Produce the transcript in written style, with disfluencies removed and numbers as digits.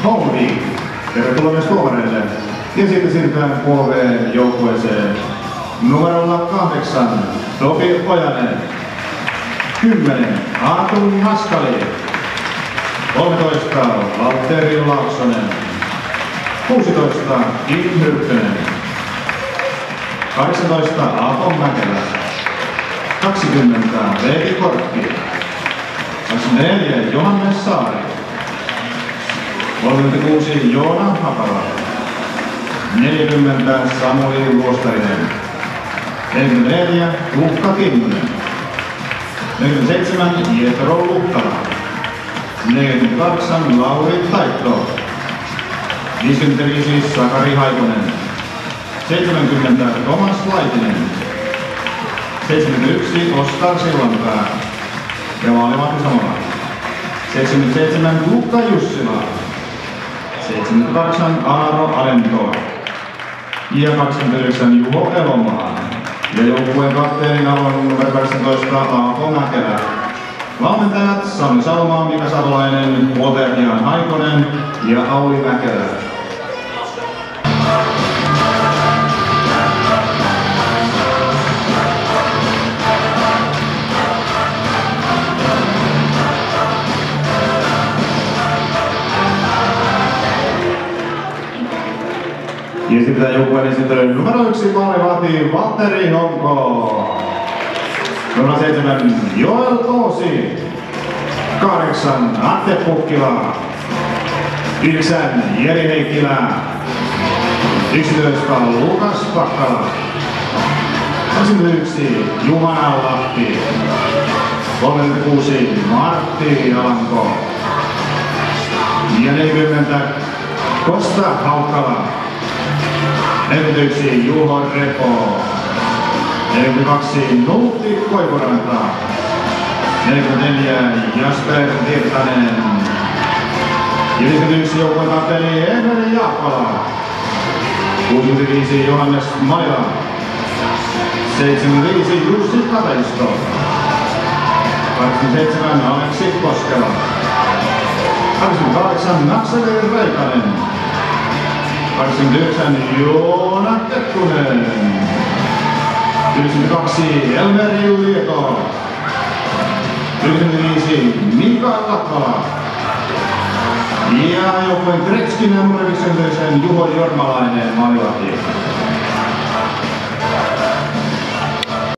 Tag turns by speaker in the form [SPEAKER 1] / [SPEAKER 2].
[SPEAKER 1] Holmvik. Tervetuloa myös tuomareille. Ja siitä siirrytään KV-joukkueeseen numerolla 8 Topi Ojanen, 10 Aatu Haskali, 13 Valtteri Laaksonen, 16 Kim Hyrkkönen, 18 Aapo Mäkelä, 20 Veeti Korkki, 24 Johannes Saari, 36 Joona Hakala, 40 Samuli Luostarinen, 44 Tuukka Kinnunen, 47 Jetro Lukkala, 48 Lauri Taitto, 55 Sakari Haikonen, 70 Tomas Laitinen, 71 Oskar Sillanpää ja maalivahti samalla, 77 Tuukka Jussila, 78 Aaro Alento ja 29 Juho Elomaa. Ja joukkueen kapteenina on numero 18 Aapo Mäkelä. Valmentajat Sami Salmaa, Mika Savolainen, huoltajat Jan Haikonen ja Auli Mäkelä. Ja sitten joukkueen esittely numero 1 maalivahti Valtteri Honko. Numero 7 Joel Toosi. 8 Atte Pukkila. 9 Jeri Heikkilä. 11 Lukas Pakkala. 21 Juhana Lahti. 36 Martti Alanko. Ja 40 Kosta Haukkala. 41 Juho Repo, 42 Nuutti Koivuranta, 44 Jasper Virtanen ja 51 joukkueen kapteeni Emeli Jaakkola, 65 Johannes Maila, 75 Jussi Kateisto, 87 Aleksi Koskela, 88 Nakseli Reikanen, 89 Joona Kettunen, 92 Elmeri Lieto, 95 Mika Lakkala ja joukkueen Gretskinen numero 19 Juho Jormalainen maalivahti.